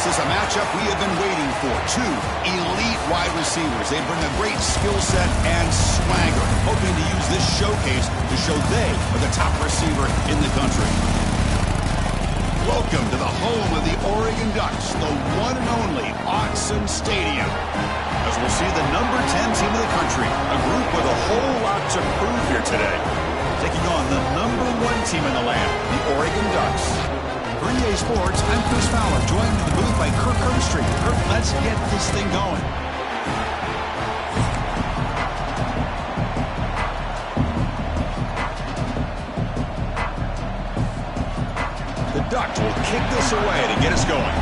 This is a matchup we have been waiting for. Two elite wide receivers. They bring a great skill set and swagger, hoping to use this showcase to show they are the top receiver in the country. Welcome to the home of the Oregon Ducks, the one and only Autzen Stadium. As we'll see the number 10 team in the country, a group with a whole lot to prove here today. Taking on the number 1 team in the land, the Oregon Ducks. For EA Sports, I'm Chris Fowler, joined in the booth by Kirk Herbstreit. Kirk, let's get this thing going. The Ducks will kick this away to get us going.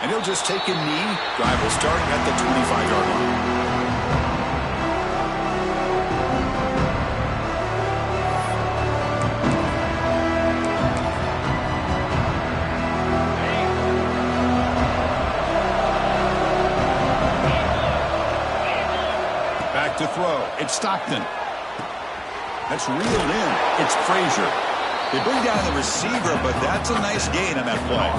And he'll just take a knee. Drive will start at the 25-yard line. Back to throw. It's Stockton. That's reeled in. It's Frazier. They bring down the receiver, but that's a nice gain on that play.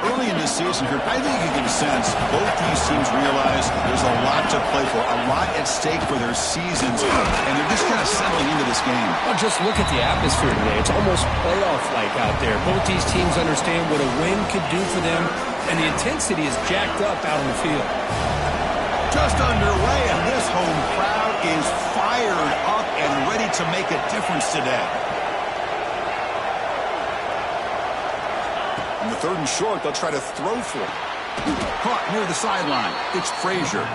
Early in this season, I think you can sense both these teams realize there's a lot to play for, a lot at stake for their seasons, and they're just kind of settling into this game. Well, just look at the atmosphere today. It's almost playoff-like out there. Both these teams understand what a win could do for them, and the intensity is jacked up out on the field. Just underway, and this home crowd is fired up and ready to make a difference today. On the 3rd and short, they'll try to throw for it. Caught near the sideline. It's Frazier.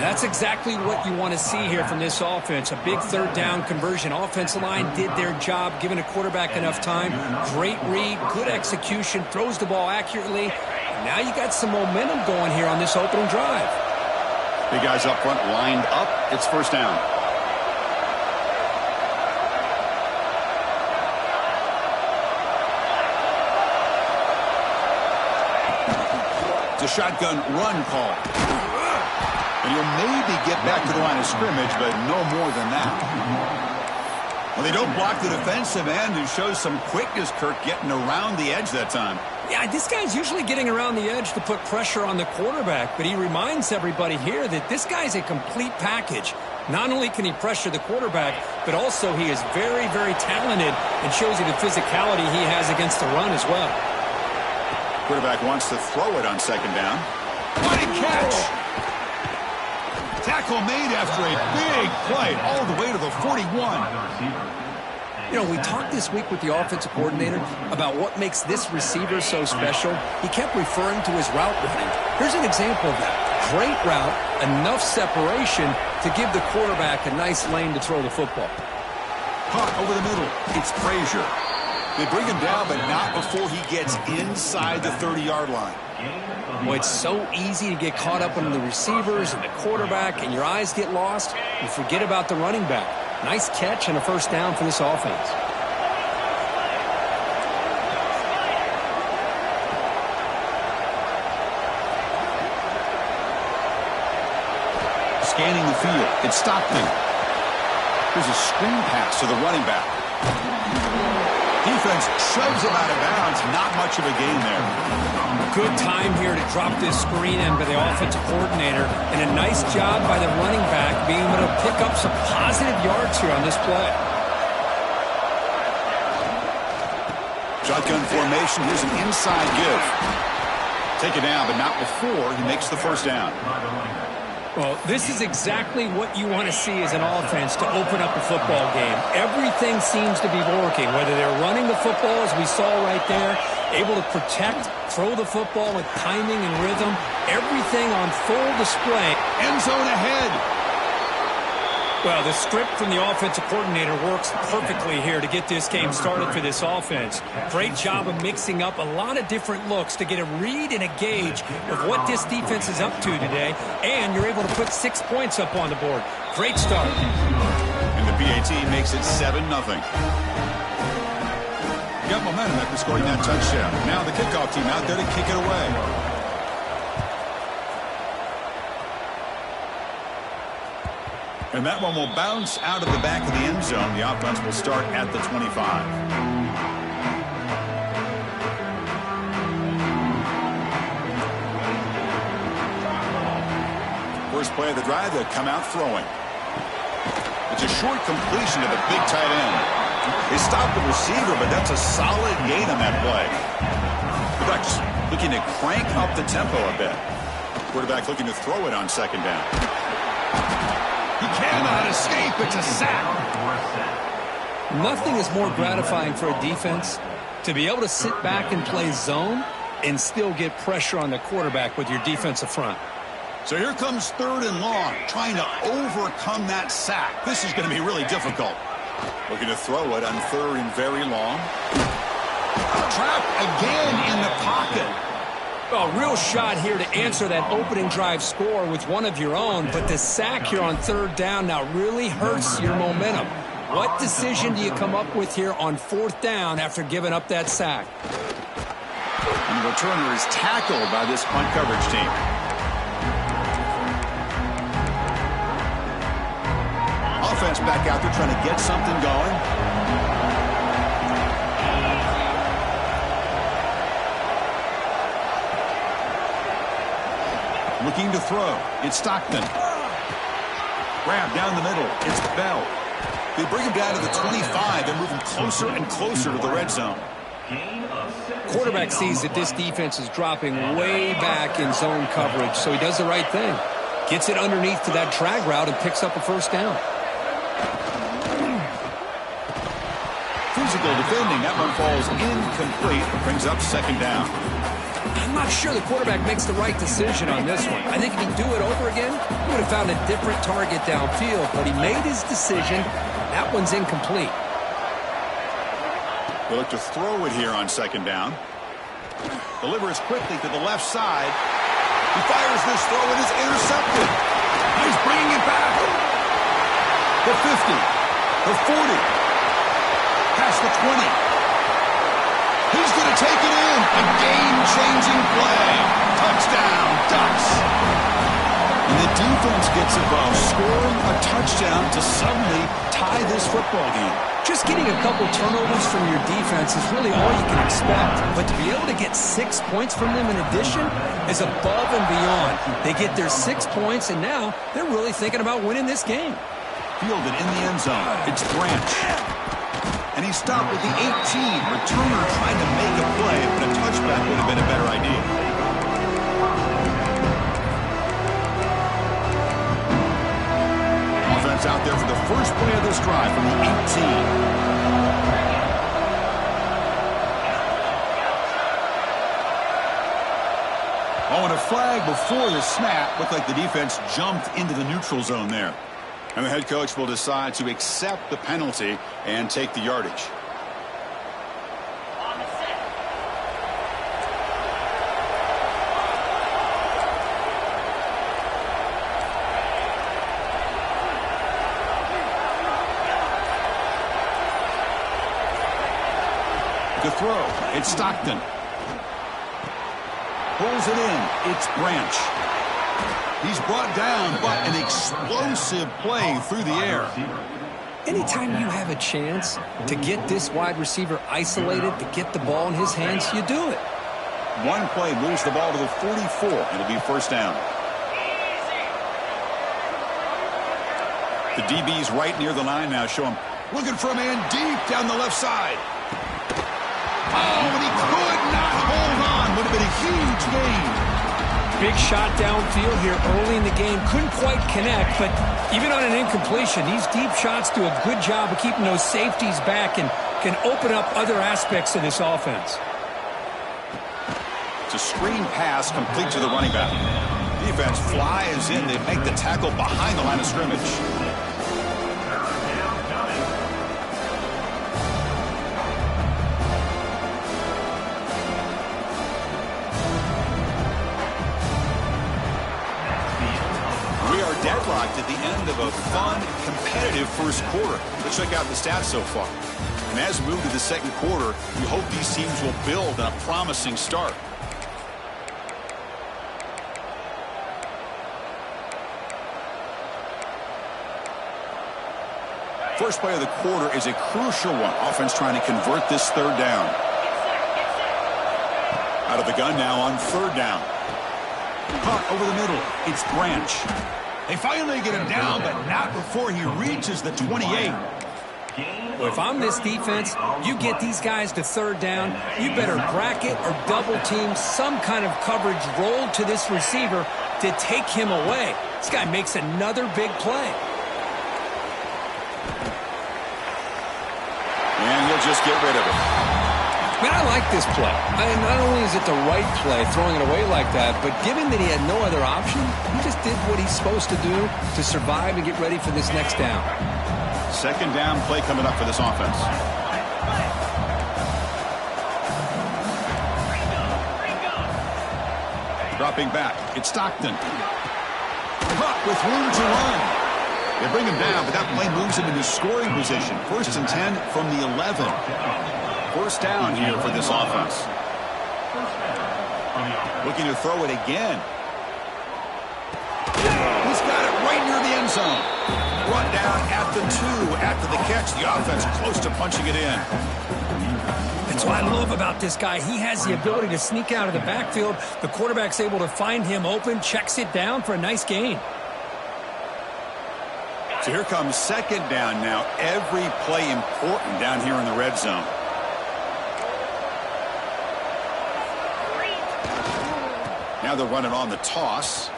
That's exactly what you want to see here from this offense. A big 3rd down conversion. Offensive line did their job, giving a quarterback enough time. Great read, good execution, throws the ball accurately. And now you got some momentum going here on this opening drive. Big guys up front lined up. It's 1st down. It's a shotgun run call. And he'll maybe get back to the line of scrimmage, but no more than that. Well, they don't block the defensive end, who shows some quickness, Kirk, getting around the edge that time. Yeah, this guy's usually getting around the edge to put pressure on the quarterback, but he reminds everybody here that this guy's a complete package. Not only can he pressure the quarterback, but also he is very, very talented and shows you the physicality he has against the run as well. Quarterback wants to throw it on 2nd down. What a catch! Tackle made after a big play all the way to the 41. You know, we talked this week with the offensive coordinator about what makes this receiver so special. He kept referring to his route running. Here's an example of that. Great route, enough separation to give the quarterback a nice lane to throw the football. Caught over the middle. It's Frazier. They bring him down, but not before he gets inside the 30-yard line. Boy, it's so easy to get caught up on the receivers and the quarterback, and your eyes get lost. You forget about the running back. Nice catch and a 1st down for this offense. Scanning the field. It's Stockton. There's a screen pass to the running back. Defense shoves him out of bounds. Not much of a gain there. Good time here to drop this screen in by the offensive coordinator, and a nice job by the running back being able to pick up some positive yards here on this play. Shotgun formation. Here's an inside give. Take it down, but not before he makes the 1st down. Well, this is exactly what you want to see as an offense to open up a football game. Everything seems to be working, whether they're running the football, as we saw right there, able to protect, throw the football with timing and rhythm, everything on full display. End zone ahead. Well, the script from the offensive coordinator works perfectly here to get this game started for this offense. Great job of mixing up a lot of different looks to get a read and a gauge of what this defense is up to today, and you're able to put 6 points up on the board. Great start. And the PAT makes it 7-0. Got momentum after scoring that touchdown. Now the kickoff team out there to kick it away. And that one will bounce out of the back of the end zone. The offense will start at the 25. First play of the drive, they'll come out throwing. It's a short completion to the big tight end. They stopped the receiver, but that's a solid gain on that play. Quarterback's looking to crank up the tempo a bit. Quarterback looking to throw it on second down. He cannot escape. It's a sack. Nothing is more gratifying for a defense to be able to sit back and play zone and still get pressure on the quarterback with your defensive front. So here comes 3rd and long, trying to overcome that sack. This is going to be really difficult. Looking to throw it on 3rd and very long. Trapped again in the pocket. A real shot here to answer that opening drive score with one of your own, but the sack here on 3rd down now really hurts your momentum. What decision do you come up with here on 4th down after giving up that sack? And the returner is tackled by this punt coverage team. Offense back out there trying to get something going. Looking to throw. It's Stockton. Grab down the middle. It's Bell. They bring him down to the 25 and move him closer and closer to the red zone. Quarterback sees that this defense is dropping way back in zone coverage, so he does the right thing. Gets it underneath to that drag route and picks up a 1st down. Physical defending. That one falls incomplete. Brings up 2nd down. I'm not sure the quarterback makes the right decision on this one. I think if he'd do it over again, he would have found a different target downfield, but he made his decision. That one's incomplete. They look to throw it here on 2nd down. Delivers quickly to the left side. He fires this throw and is intercepted. He's bringing it back. The 50. The 40. Past the 20. He's going to take it in. A game-changing play. Touchdown, Ducks. And the defense gets involved, scoring a touchdown to suddenly tie this football game. Just getting a couple turnovers from your defense is really all you can expect. But to be able to get 6 points from them in addition is above and beyond. They get their 6 points, and now they're really thinking about winning this game. Fielded in the end zone. It's Branch. And he stopped with the 18. Returner trying to make a play, but a touchback would have been a better idea. Offense out there for the first play of this drive from the 18. Oh, and a flag before the snap. Looked like the defense jumped into the neutral zone there. And the head coach will decide to accept the penalty and take the yardage. The throw, it's Stockton. Pulls it in, it's Branch. He's brought down, but an explosive play through the air. Anytime you have a chance to get this wide receiver isolated, to get the ball in his hands, you do it. One play moves the ball to the 44. It'll be 1st down. The DB's right near the line now. Show him looking for a man deep down the left side. Oh, and he could not hold on. Would have been a huge gain. Big shot downfield here early in the game. Couldn't quite connect, but even on an incompletion, these deep shots do a good job of keeping those safeties back and can open up other aspects of this offense. It's a screen pass complete to the running back. Defense flies in. They make the tackle behind the line of scrimmage. Deadlocked at the end of a fun, competitive first quarter. Let's check out the stats so far. And as we move to the second quarter, we hope these teams will build on a promising start. First play of the quarter is a crucial one. Offense trying to convert this third down. Out of the gun now on third down. Caught over the middle. It's Branch. They finally get him down, but not before he reaches the 28. Well, if I'm this defense, you get these guys to third down, you better bracket or double team some kind of coverage roll to this receiver to take him away. This guy makes another big play. And he'll just get rid of it. Man, I like this play. Not only is it the right play, throwing it away like that, but given that he had no other option, he just did what he's supposed to do to survive and get ready for this next down. Second down play coming up for this offense. Dropping back, it's Stockton. Caught with room to run. They bring him down, but that play moves him into scoring position. First and 10 from the 11. First down here for this offense. Looking to throw it again. He's got it right near the end zone. Brought down at the 2 after the catch. The offense close to punching it in. That's what I love about this guy. He has the ability to sneak out of the backfield. The quarterback's able to find him open, checks it down for a nice gain. So here comes second down now. Every play important down here in the red zone. Now they're running on the toss.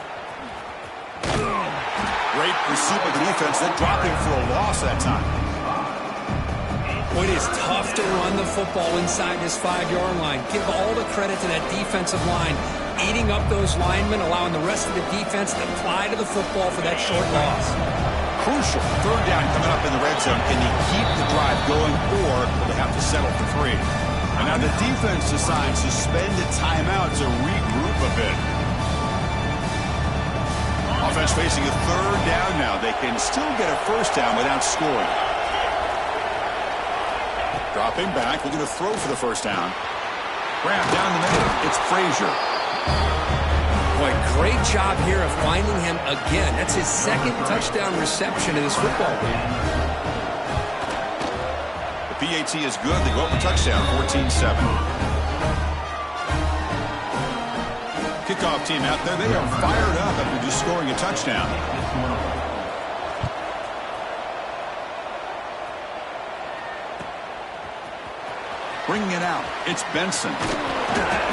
Great pursuit of the defense, then dropping for a loss that time. It is tough to run the football inside this 5-yard line. Give all the credit to that defensive line, eating up those linemen, allowing the rest of the defense to fly to the football for that short loss. Crucial third down coming up in the red zone. Can they keep the drive going, or will they have to settle for 3? And now the defense decides to spend a timeout to regroup a bit. Offense facing a third down now. They can still get a first down without scoring. Dropping back, looking to throw for the first down. Grab down the middle. It's Frazier. Boy, great job here of finding him again. That's his second touchdown reception in this football game. The PAT is good. They go up for touchdown, 14-7. Kickoff team out there. They are fired up after just scoring a touchdown. Bringing it out, it's Benson.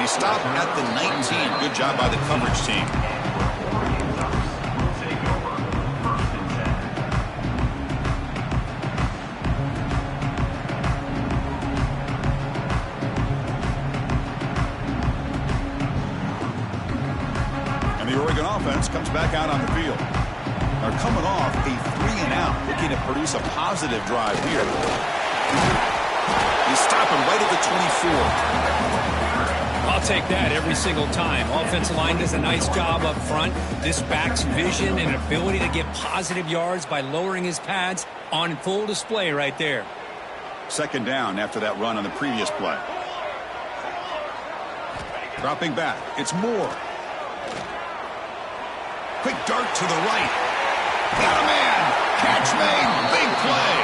He stopped at the 19. Good job by the coverage team. And the Oregon offense comes back out on the field. They're coming off a 3-and-out, looking to produce a positive drive here. He's stopping right at the 24. I'll take that every single time. Offensive line does a nice job up front. This back's vision and ability to get positive yards by lowering his pads on full display right there. Second down after that run on the previous play. Dropping back, it's Moore. Quick dart to the right. Got a man. Catch made. Big play.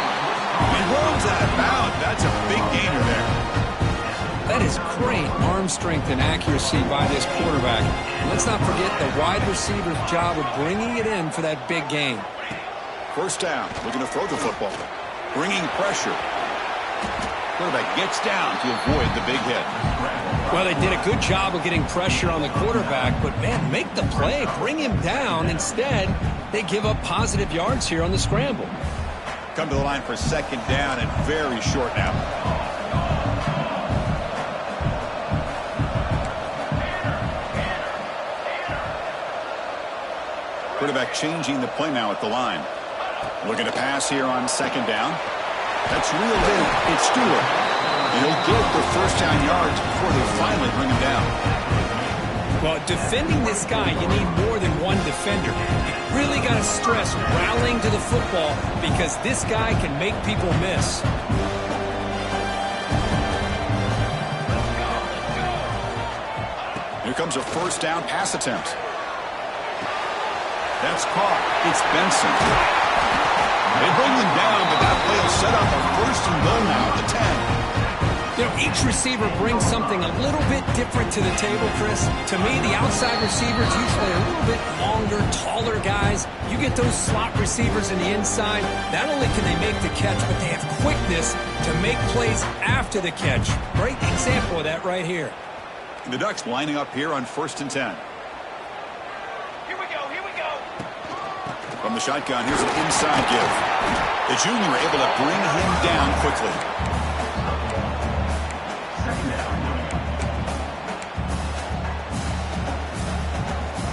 He rolls out of bounds. That's a big gainer there. That is great arm strength and accuracy by this quarterback. Let's not forget the wide receiver's job of bringing it in for that big gain. First down, looking to throw the football. Bringing pressure. Quarterback gets down to avoid the big hit. Well, they did a good job of getting pressure on the quarterback, but, man, make the play. Bring him down. Instead, they give up positive yards here on the scramble. Come to the line for second down and very short now. Quarterback changing the play now at the line. Looking to pass here on second down. That's real big. It's Stewart. And he'll get the first down yards before they finally bring him down. Well, defending this guy, you need more than one defender. You really got to stress rallying to the football because this guy can make people miss. Here comes a first down pass attempt. That's caught. It's Benson. They bring him down, but that play will set up a first and goal now at the 10. You know, each receiver brings something a little bit different to the table, Chris. To me, the outside receivers usually a little bit longer, taller guys. You get those slot receivers in the inside, not only can they make the catch, but they have quickness to make plays after the catch. Great example of that right here. And the Ducks lining up here on first and 10. Here we go, here we go. From the shotgun, here's an inside give. The junior able to bring him down quickly.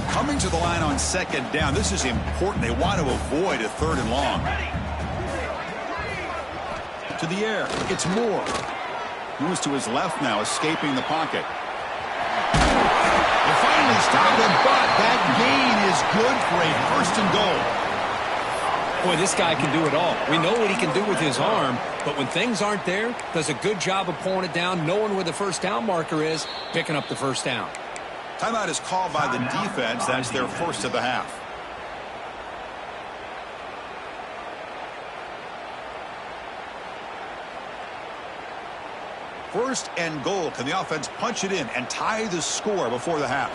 Coming to the line on second down. This is important. They want to avoid a third and long. To the air. It's Moore. Moves to his left now, escaping the pocket. They finally stopped him, but that gain is good for a first and goal. Boy, this guy can do it all. We know what he can do with his arm, but when things aren't there, does a good job of pulling it down, knowing where the first down marker is, picking up the first down. Timeout is called by the defense. That's their first of the half. First and goal. Can the offense punch it in and tie the score before the half?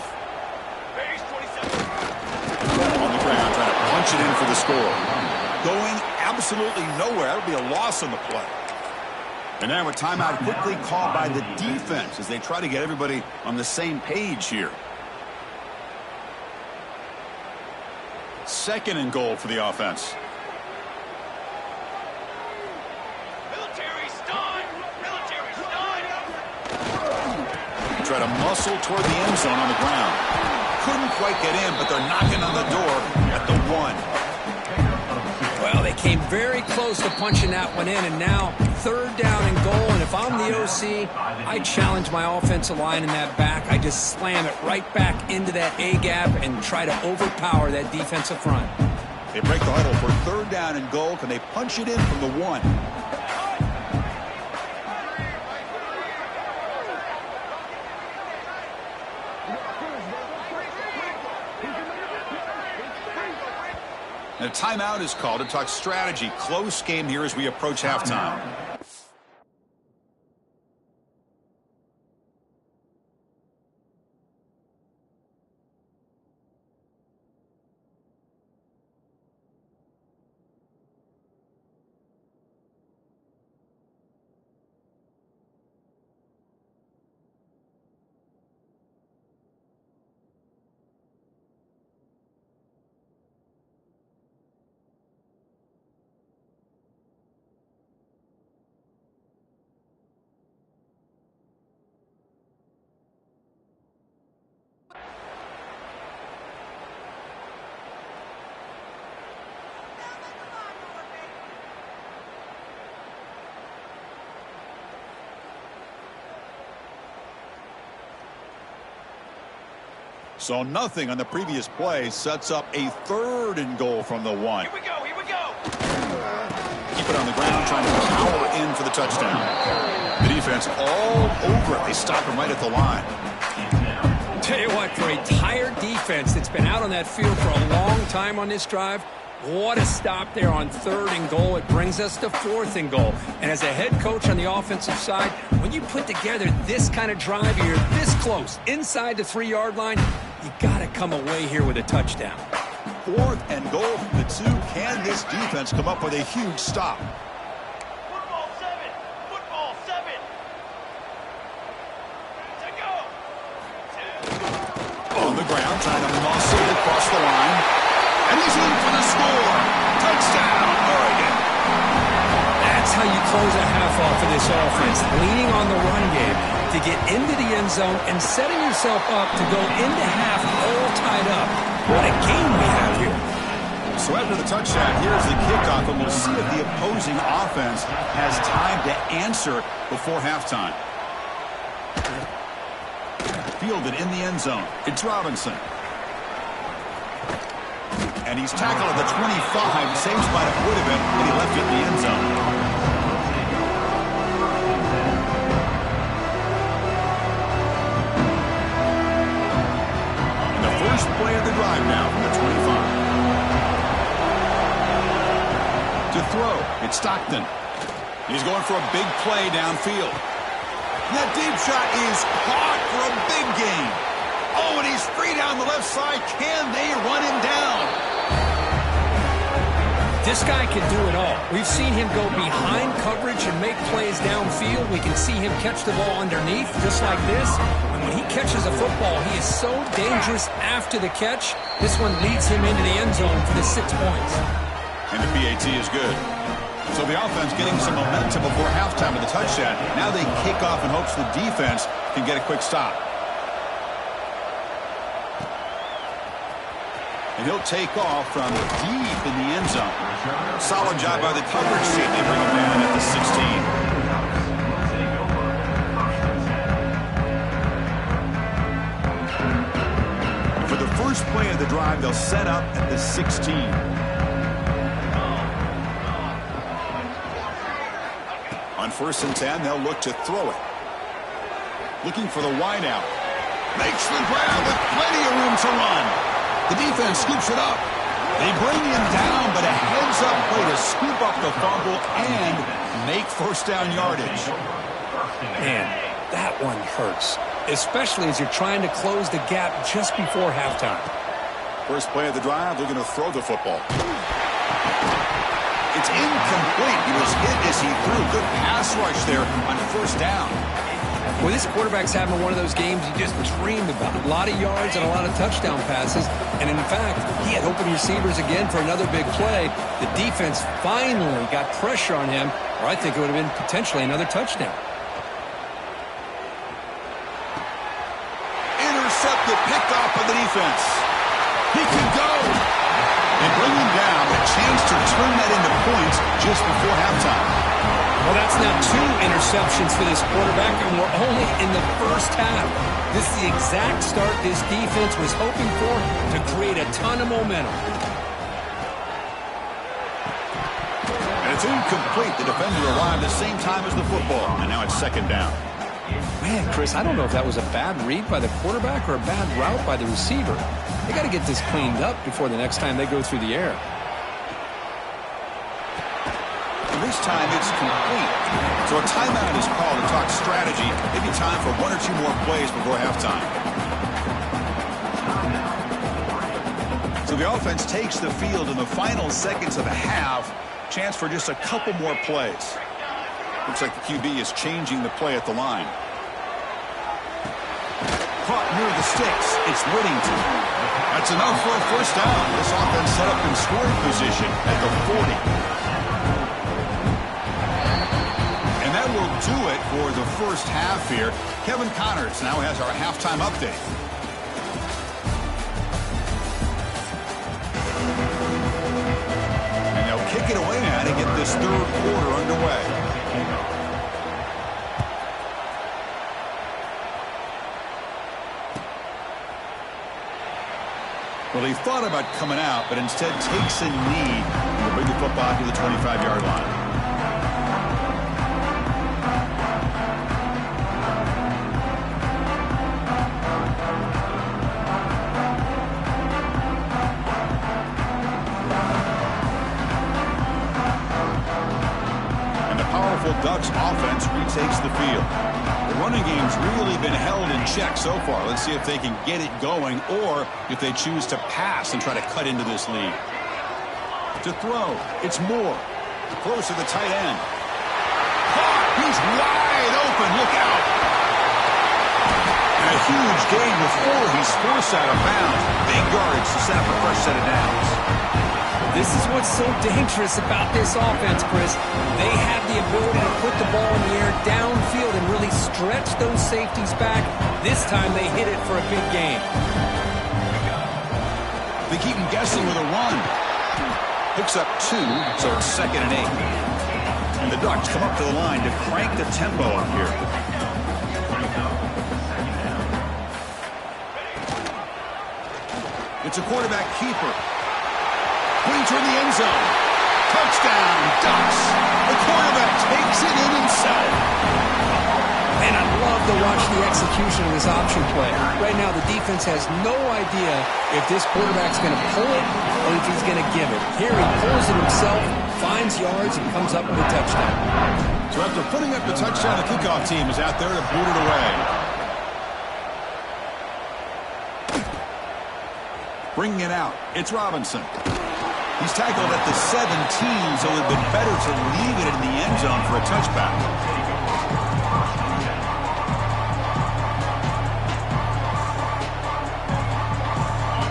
Base 27. On the ground, trying to punch it in for the score. Going absolutely nowhere. That'll be a loss on the play. And now a timeout quickly called by the defense as they try to get everybody on the same page here. Second and goal for the offense. Military stun! Military stun! Try to muscle toward the end zone on the ground. Couldn't quite get in, but they're knocking on the door at the 1. Well, they came very close to punching that one in, and now third down and goal. And if I'm the OC, I challenge my offensive line in that back. I just slam it right back into that A-gap and try to overpower that defensive front. They break the huddle for third down and goal. Can they punch it in from the 1? And a timeout is called to talk strategy. Close game here as we approach halftime. So nothing on the previous play sets up a third and goal from the 1. Here we go, here we go! Keep it on the ground, trying to power in for the touchdown. The defense all over it. They stop him right at the line. Tell you what, for a tired defense that's been out on that field for a long time on this drive, what a stop there on third and goal. It brings us to fourth and goal. And as a head coach on the offensive side, when you put together this kind of drive, you're this close, inside the 3-yard line, you got to come away here with a touchdown. Fourth and goal from the 2. Can this defense come up with a huge stop? Football 7! Football 7! To go! 2. On the ground, trying to muscle across the line. And he's in for the score. Touchdown, Oregon. That's how you close a half off of this offense, leaning on the run game to get into the end zone and setting yourself up to go into half all tied up. What a game we have here. So after the touchdown, here's the kickoff, and we'll see if the opposing offense has time to answer before halftime. Fielded in the end zone. It's Robinson. And he's tackled at the 25, same spot it would have been when he left it in the end zone. And the first play of the drive now from the 25. To To throw, it's Stockton. He's going for a big play downfield. That deep shot is caught for a big gain. Oh, and he's free down the left side. Can they run him down? This guy can do it all. We've seen him go behind coverage and make plays downfield. We can see him catch the ball underneath, just like this. And when he catches a football, he is so dangerous after the catch. This one leads him into the end zone for the 6 points. And the PAT is good. So the offense getting some momentum before halftime with the touchdown. Now they kick off in hopes the defense can get a quick stop. And he'll take off from deep in the end zone. Solid job by the coverage team. They bring him down at the 16. For the first play of the drive, they'll set up at the 16. On 1st and 10, they'll look to throw it. Looking for the wideout. Makes the grab with plenty of room to run. The defense scoops it up. They bring him down, but a heads-up play to scoop up the fumble and make first down yardage. Man, that one hurts, especially as you're trying to close the gap just before halftime. First play of the drive, they're going to throw the football. It's incomplete. He was hit as he threw. Good pass rush there on 1st down. Well, this quarterback's having one of those games you just dreamed about. A lot of yards and a lot of touchdown passes. And in fact, he had open receivers again for another big play. The defense finally got pressure on him, or I think it would have been potentially another touchdown. Intercepted, picked off by the defense. He can go. They bring him down. A chance to turn that into points just before halftime. Well, that's now 2 interceptions for this quarterback, and we're only in the first half. This is the exact start this defense was hoping for to create a ton of momentum. And it's incomplete. The defender arrived the same time as the football, and now it's 2nd down. Man, Chris, I don't know if that was a bad read by the quarterback or a bad route by the receiver. They got to get this cleaned up before the next time they go through the air. This time it's complete. So a timeout is called to talk strategy. Maybe time for 1 or 2 more plays before halftime. So the offense takes the field in the final seconds of the half. Chance for just a couple more plays. Looks like the QB is changing the play at the line. Caught near the sticks. It's Whittington. That's enough for a first down. This offense set up in scoring position at the 40. And that will do it for the first half here. Kevin Connors now has our halftime update. And they'll kick it away now to get this 3rd quarter underway. Well, he thought about coming out, but instead takes a knee to bring the football to the 25-yard line. Ducks offense retakes the field. The running game's really been held in check so far. Let's see if they can get it going or if they choose to pass and try to cut into this lead. To throw, it's Moore. Close to the tight end. He's wide open. Look out. And a huge gain before he's forced out of bounds. Big yards to set up a fresh set of downs. This is what's so dangerous about this offense, Chris. They have the ability to put the ball in the air downfield and really stretch those safeties back. This time they hit it for a big gain. They keep him guessing with a run. Picks up 2, so it's 2nd and 8. And the Ducks come up to the line to crank the tempo up here. It's a quarterback keeper. Pointer in the end zone. Touchdown, Ducks. The quarterback takes it in himself. And I love to watch the execution of this option play. Right now, the defense has no idea if this quarterback's going to pull it or if he's going to give it. Here he pulls it himself, finds yards, and comes up with a touchdown. So after putting up the touchdown, the kickoff team is out there to boot it away. Bringing it out, it's Robinson. He's tackled at the 17, so it would have been better to leave it in the end zone for a touchback.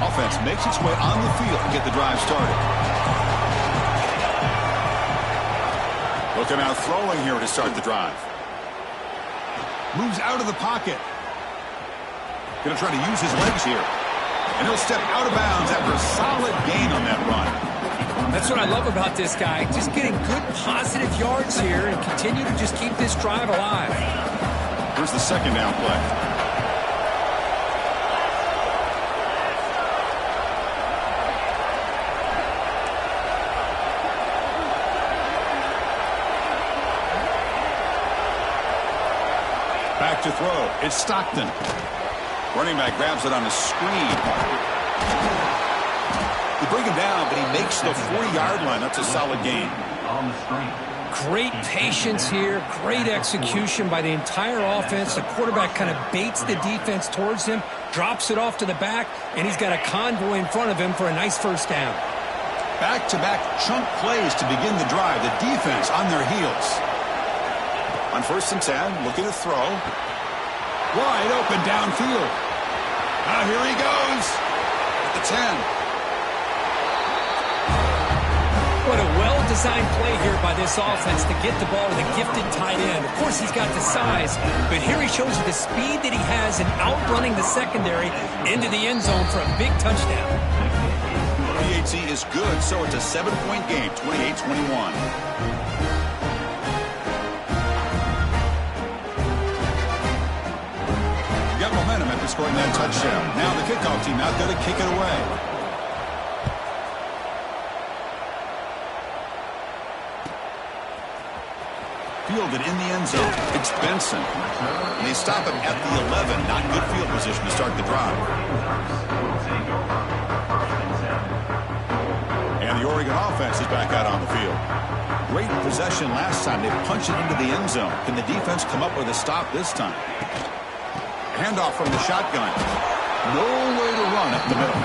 Offense makes its way on the field to get the drive started. Looking out throwing here to start the drive. Moves out of the pocket. Going to try to use his legs here. And he'll step out of bounds after a solid gain on that run. That's what I love about this guy. Just getting good positive yards here and continue to just keep this drive alive. Here's the second down play. Back to throw. It's Stockton. Running back grabs it on a screen. They bring him down, but he makes the 40-yard line. That's a solid gain. Great patience here. Great execution by the entire offense. The quarterback kind of baits the defense towards him, drops it off to the back, and he's got a convoy in front of him for a nice first down. Back-to-back chunk plays to begin the drive. The defense on their heels. On 1st and 10, looking to throw. Wide open downfield. Now here he goes at the 10. What a well-designed play here by this offense to get the ball to the gifted tight end. Of course, he's got the size, but here he shows you the speed that he has in outrunning the secondary into the end zone for a big touchdown. PAT is good, so it's a 7-point game, 28-21. Got momentum after scoring that touchdown. Now the kickoff team out there to kick it away. Fielded in the end zone. It's Benson. And they stop him at the 11. Not good field position to start the drive. And the Oregon offense is back out on the field. Great possession last time. They punch it into the end zone. Can the defense come up with a stop this time? Handoff from the shotgun. No way to run up the middle.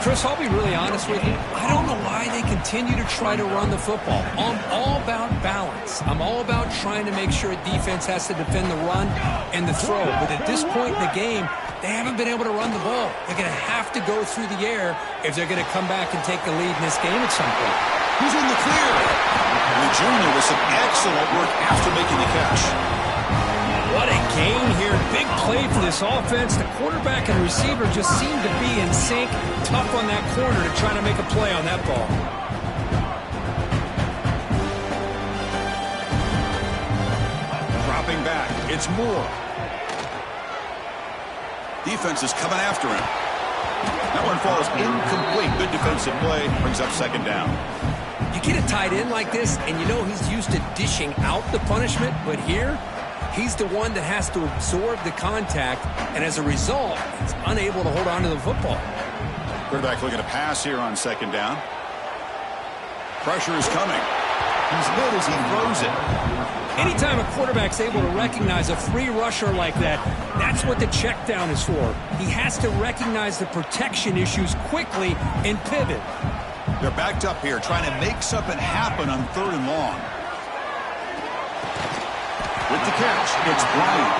Chris, I'll be really honest with you. I don't know why they continue to try to run the football. I'm all about balance. I'm all about trying to make sure a defense has to defend the run and the throw. But at this point in the game, they haven't been able to run the ball. They're going to have to go through the air if they're going to come back and take the lead in this game at some point. Who's in the clear? And the junior with some excellent work after making the catch. What a gain here. Big play for this offense. The quarterback and receiver just seem to be in sync. Tough on that corner to try to make a play on that ball. Dropping back. It's Moore. Defense is coming after him. That one falls incomplete. Good defensive play. Brings up second down. You get a tight end like this, and you know he's used to dishing out the punishment, but here, he's the one that has to absorb the contact, and as a result, he's unable to hold on to the football. Quarterback looking to pass here on second down. Pressure is coming. He's hit as he throws it. Anytime a quarterback's able to recognize a free rusher like that, that's what the check down is for. He has to recognize the protection issues quickly and pivot. They're backed up here, trying to make something happen on 3rd and long. With the catch, it's Bryant.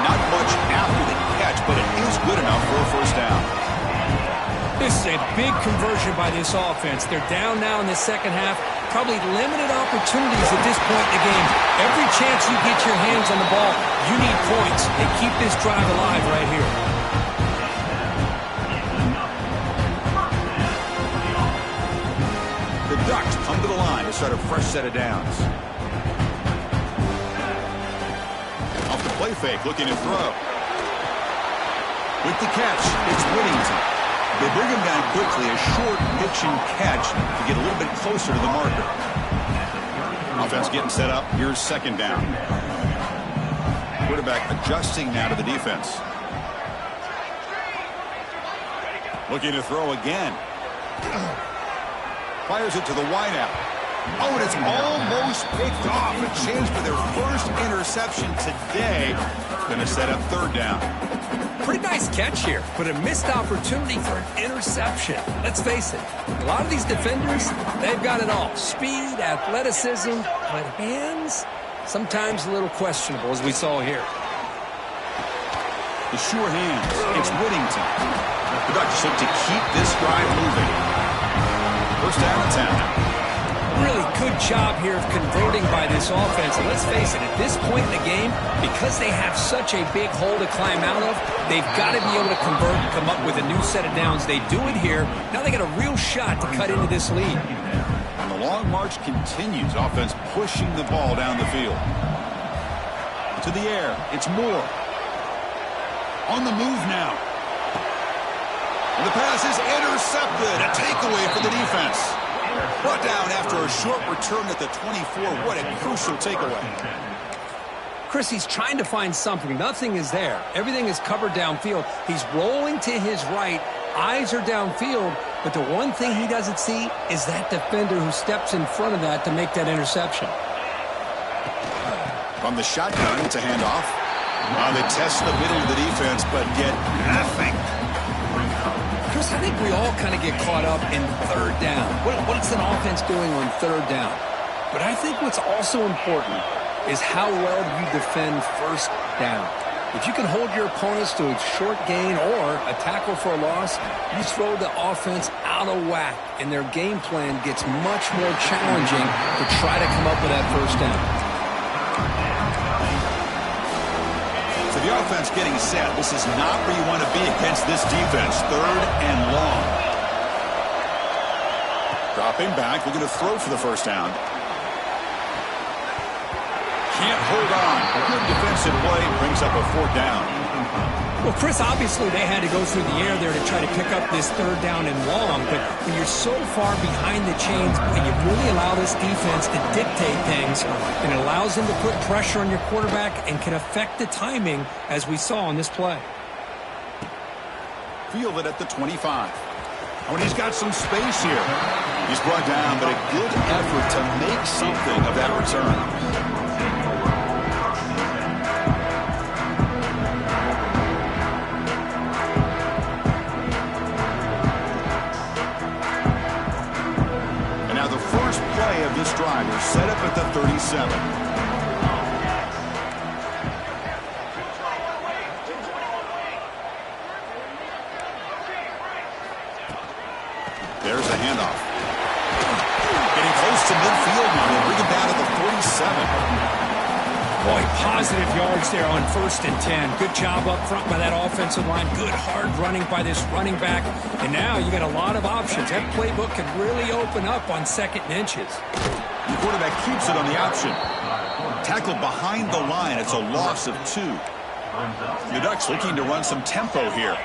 Not much after the catch, but it is good enough for a first down. This is a big conversion by this offense. They're down now in the second half. Probably limited opportunities at this point in the game. Every chance you get your hands on the ball, you need points. They keep this drive alive right here. The Ducks come to the line to start a fresh set of downs. Off the play fake, looking to throw. With the catch, it's Whittington. They bring him down quickly, a short pitch and catch to get a little bit closer to the marker. Offense getting set up. Here's second down. Quarterback adjusting now to the defense. Looking to throw again. Fires it to the wideout. Oh, and it's almost picked off. A chance for their first interception today. Going to set up third down. Pretty nice catch here, but a missed opportunity for an interception. Let's face it, a lot of these defenders, they've got it all. Speed, athleticism, but hands, sometimes a little questionable, as we saw here. The sure hands. It's Whittington. The Ducks look to keep this drive moving. First down and 10. Really good job here of converting by this offense. And let's face it, at this point in the game, because they have such a big hole to climb out of, they've got to be able to convert and come up with a new set of downs. They do it here. Now they got a real shot to cut into this lead. And the long march continues. Offense pushing the ball down the field. To the air. It's Moore. On the move now. And the pass is intercepted. A takeaway for the defense. Brought down after a short return at the 24. What a crucial takeaway. Chris, he's trying to find something. Nothing is there. Everything is covered downfield. He's rolling to his right. Eyes are downfield. But the one thing he doesn't see is that defender who steps in front of that to make that interception. From the shotgun, it's a handoff. They test the middle of the defense, but get nothing. Chris, I think we all kind of get caught up in third down. What's an offense doing on third down? But I think what's also important is how well you defend first down. If you can hold your opponents to a short gain or a tackle for a loss, you throw the offense out of whack, and their game plan gets much more challenging to try to come up with that first down. So the offense getting set. This is not where you want to be against this defense. Third and long. Dropping back. We're going to throw for the first down. Can't hold on. A good defensive play brings up a fourth down. Well, Chris, obviously they had to go through the air there to try to pick up this third down and long, but when you're so far behind the chains, you really allow this defense to dictate things, and it allows them to put pressure on your quarterback and can affect the timing, as we saw on this play. Fielded at the 25. Oh, and he's got some space here. He's brought down, but a good effort to make something of that return. Play of this drive is set up at the 37. There's a handoff. Getting close to midfield now. They bring him down to the 47. Boy, positive yards there on 1st and 10. Good job up front by that offensive line. Good hard running by this running back. And now you got a lot of options. That playbook can really open up on 2nd and inches. The quarterback keeps it on the option. Tackled behind the line. It's a loss of 2. The Ducks looking to run some tempo here.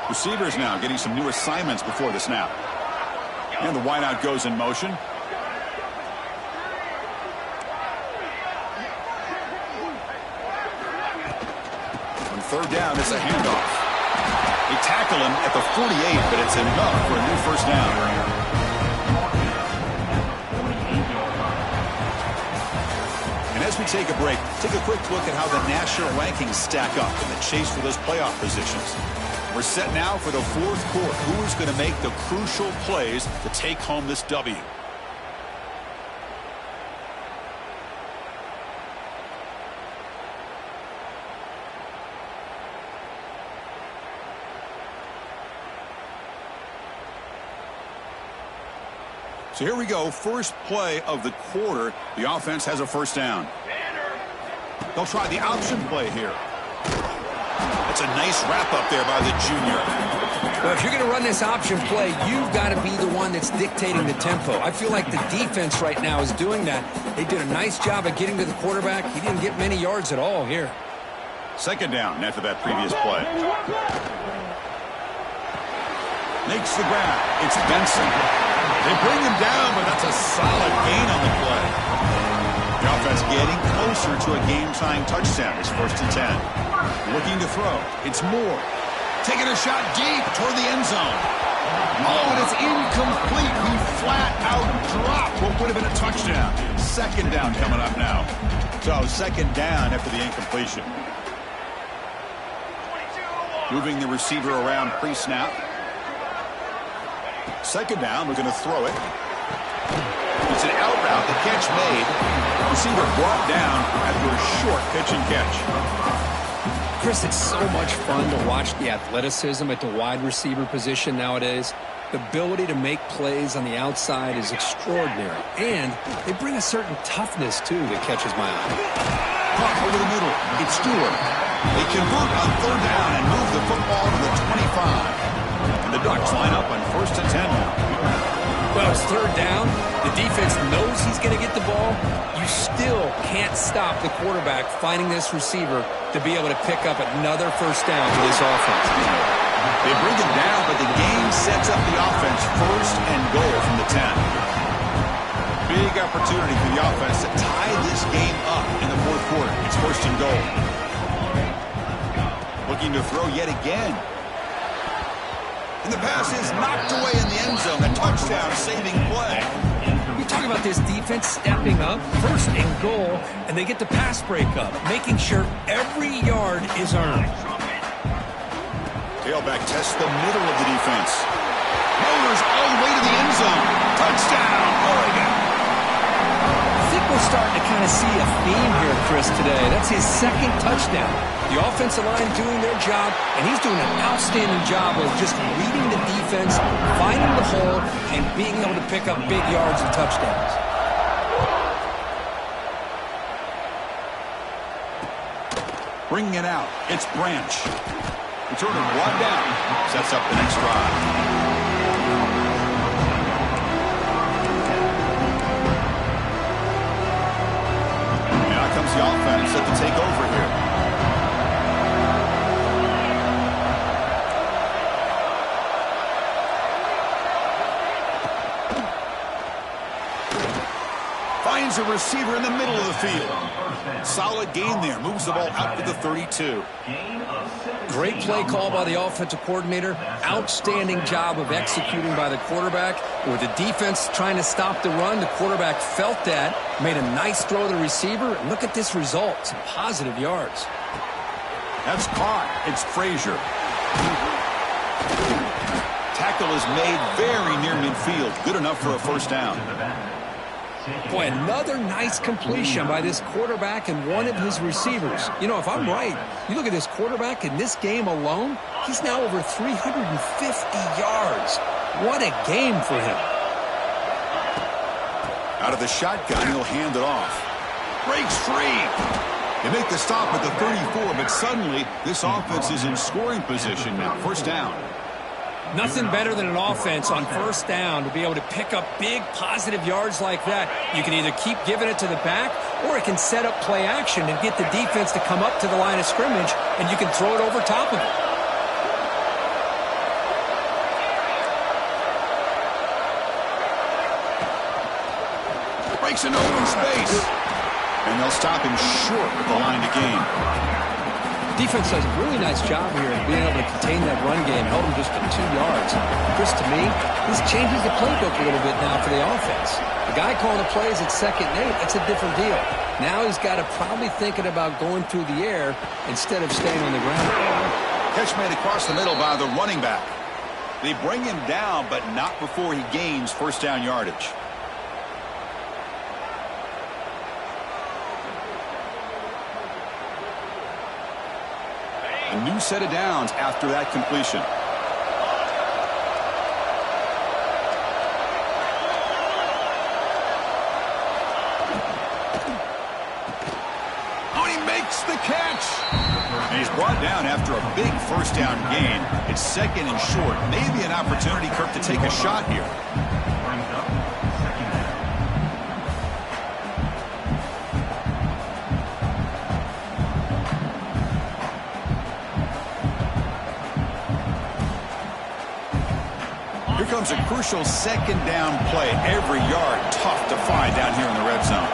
Receivers now getting some new assignments before the snap. And the wideout goes in motion. Third down, it's a handoff. They tackle him at the 48, but it's enough for a new first down. And as we take a break, take a quick look at how the national rankings stack up in the chase for those playoff positions. We're set now for the 4th quarter. Who is going to make the crucial plays to take home this W? So here we go, first play of the quarter. The offense has a first down. They'll try the option play here. That's a nice wrap up there by the junior. Well, if you're going to run this option play, you've got to be the one that's dictating the tempo. I feel like the defense right now is doing that. They did a nice job of getting to the quarterback. He didn't get many yards at all here. Second down after that previous play. Makes the grab. It's Benson. They bring him down, but that's a solid gain on the play. The offense getting closer to a game-tying touchdown. It's 1st and 10. Looking to throw. It's Moore. Taking a shot deep toward the end zone. Oh, and it's incomplete. He flat out dropped what would have been a touchdown. 2nd down coming up now. So 2nd down after the incompletion. Moving the receiver around pre-snap. 2nd down, we're going to throw it. It's an out route. The catch made. Receiver brought down after a short pitch and catch. Chris, it's so much fun to watch the athleticism at the wide receiver position nowadays. The ability to make plays on the outside is extraordinary. And they bring a certain toughness, too, that catches my eye. Puck over the middle. It's Stewart. They convert on 3rd down and move the football to the 25. And the Ducks line up on 1st and 10 now. Well, it's 3rd down. The defense knows he's going to get the ball. You still can't stop the quarterback finding this receiver to be able to pick up another 1st down for this offense. They bring him down, but the game sets up the offense 1st and goal from the 10. Big opportunity for the offense to tie this game up in the 4th quarter. It's 1st and goal. Looking to throw yet again. And the pass is knocked away in the end zone. A touchdown-saving play. We talk about this defense stepping up, 1st and goal, and they get the pass breakup, making sure every yard is earned. Tailback tests the middle of the defense. Motors all the way to the end zone. Touchdown, Oregon. I think we're starting to kind of see a theme here, Chris, today. That's his 2nd touchdown. The offensive line doing their job, and he's doing an outstanding job of just leading the defense, finding the hole, and being able to pick up big yards and touchdowns. Bringing it out, it's Branch. Return it 1 down. Sets up the next drive. Now comes the offense set to take over here. Finds a receiver in the middle of the field. Solid gain there. Moves the ball out to the 32. Great play call by the offensive coordinator. Outstanding job of executing by the quarterback. With the defense trying to stop the run, the quarterback felt that, made a nice throw to the receiver. And look at this result. Some positive yards. That's caught. It's Frazier. Tackle is made very near midfield. Good enough for a 1st down. Boy, another nice completion by this quarterback and one of his receivers. You know, if I'm right, you look at this quarterback in this game alone, he's now over 350 yards. What a game for him. Out of the shotgun, he'll hand it off. Breaks free. They make the stop at the 34, but suddenly this offense is in scoring position now. 1st down. Nothing better than an offense on 1st down to be able to pick up big positive yards like that. You can either keep giving it to the back, or it can set up play action and get the defense to come up to the line of scrimmage, and you can throw it over top of it. Breaks an open space. And they'll stop him short at the line to gain. Defense does a really nice job here of being able to contain that run game, held him just to 2 yards. Chris, to me, this changes the playbook a little bit now for the offense. The guy calling the plays at 2nd and 8, that's a different deal. Now he's got to probably thinking about going through the air instead of staying on the ground. Catch made across the middle by the running back. They bring him down, but not before he gains 1st down yardage. A new set of downs after that completion. Oh, he makes the catch. And he's brought down after a big 1st down gain. It's 2nd and short. Maybe an opportunity, Kirk, to take a shot here. Here comes a crucial 2nd down play. Every yard tough to find down here in the red zone.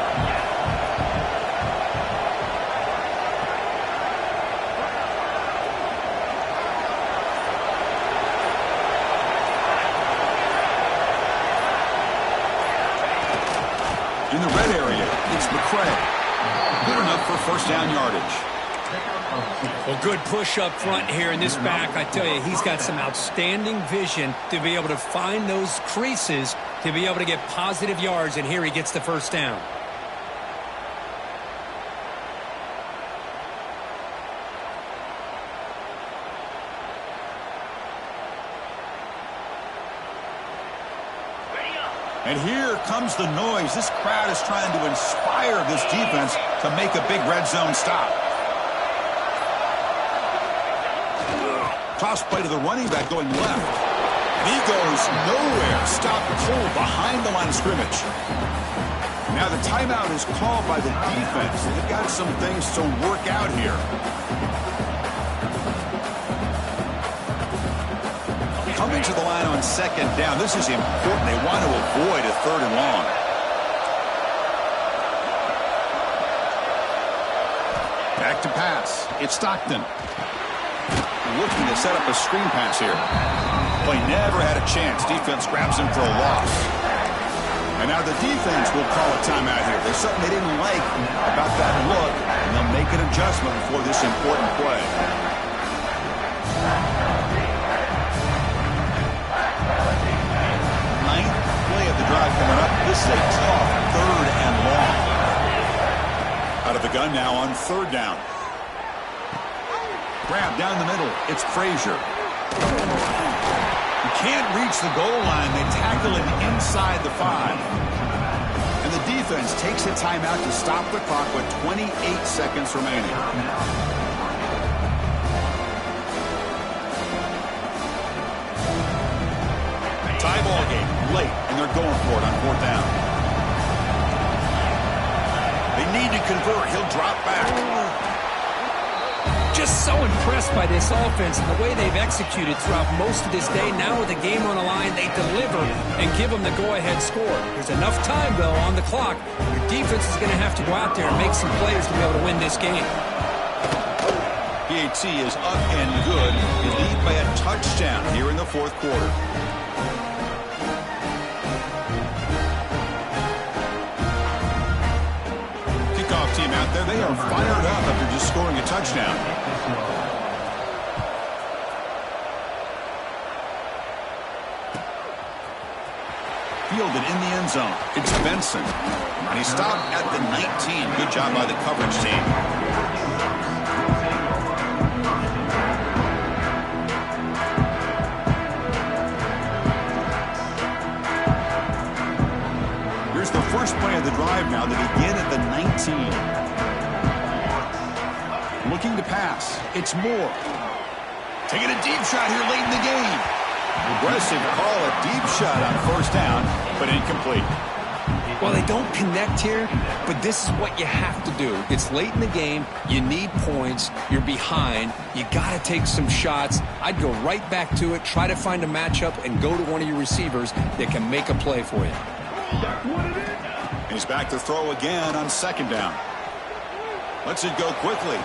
McCray. Good enough for first down yardage. Well, good push up front here in this back. I tell you, he's got some outstanding vision to be able to find those creases to be able to get positive yards, and here he gets the first down. And here comes the noise. This crowd is trying to inspire this defense to make a big red zone stop. Toss play to the running back going left. And he goes nowhere. Stop cold behind the line of scrimmage. Now the timeout is called by the defense. They've got some things to work out here. Coming to the line on second down. This is important. They want to avoid a third and long. Back to pass. It's Stockton. Looking to set up a screen pass here. Play never had a chance. Defense grabs him for a loss. And now the defense will call a timeout here. There's something they didn't like about that look, and they'll make an adjustment before this important play. Ninth play of the drive coming up. This is a tough third and long. Out of the gun now on third down. Grab down the middle. It's Frazier. You can't reach the goal line. They tackle him inside the 5. And the defense takes a timeout to stop the clock with 28 seconds remaining. Tie ball game late, and they're going for it on fourth down. They need to convert. He'll drop back. Just so impressed by this offense and the way they've executed throughout most of this day. Now with the game on the line, they deliver and give them the go-ahead score. There's enough time, though, on the clock. Your defense is going to have to go out there and make some plays to be able to win this game. PAT is up and good. You lead by a touchdown here in the fourth quarter. Team out there, they are fired up after just scoring a touchdown. Fielded in the end zone. It's Benson. And he stopped at the 19. Good job by the coverage team. Here's the first play of the drive now. They begin at the 19. Looking to pass. It's Moore. Taking a deep shot here late in the game. Aggressive call, a deep shot on first down, but incomplete. Well, they don't connect here, but this is what you have to do. It's late in the game. You need points. You're behind. You got to take some shots. I'd go right back to it, try to find a matchup, and go to one of your receivers that can make a play for you. He's back to throw again on second down. Lets it go quickly.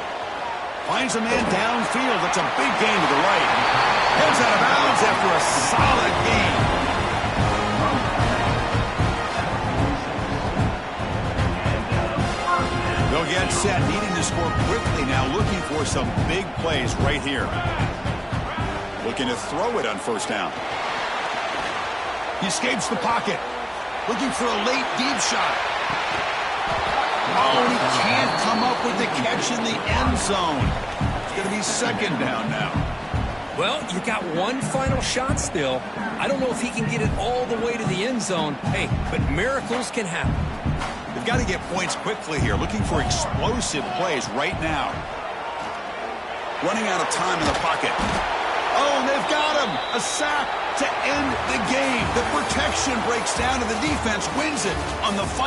Finds a man downfield. That's a big gain to the right. Heads out of bounds after a solid gain. They'll get set, needing to score quickly now, looking for some big plays right here. Looking to throw it on first down. He escapes the pocket. Looking for a late deep shot. Oh, he can't come up with the catch in the end zone. It's going to be second down now. Well, you got one final shot still. I don't know if he can get it all the way to the end zone. Hey, but miracles can happen. They've got to get points quickly here. Looking for explosive plays right now. Running out of time in the pocket. Oh, and they've got him. A sack to end the game. The protection breaks down and the defense wins it on the final.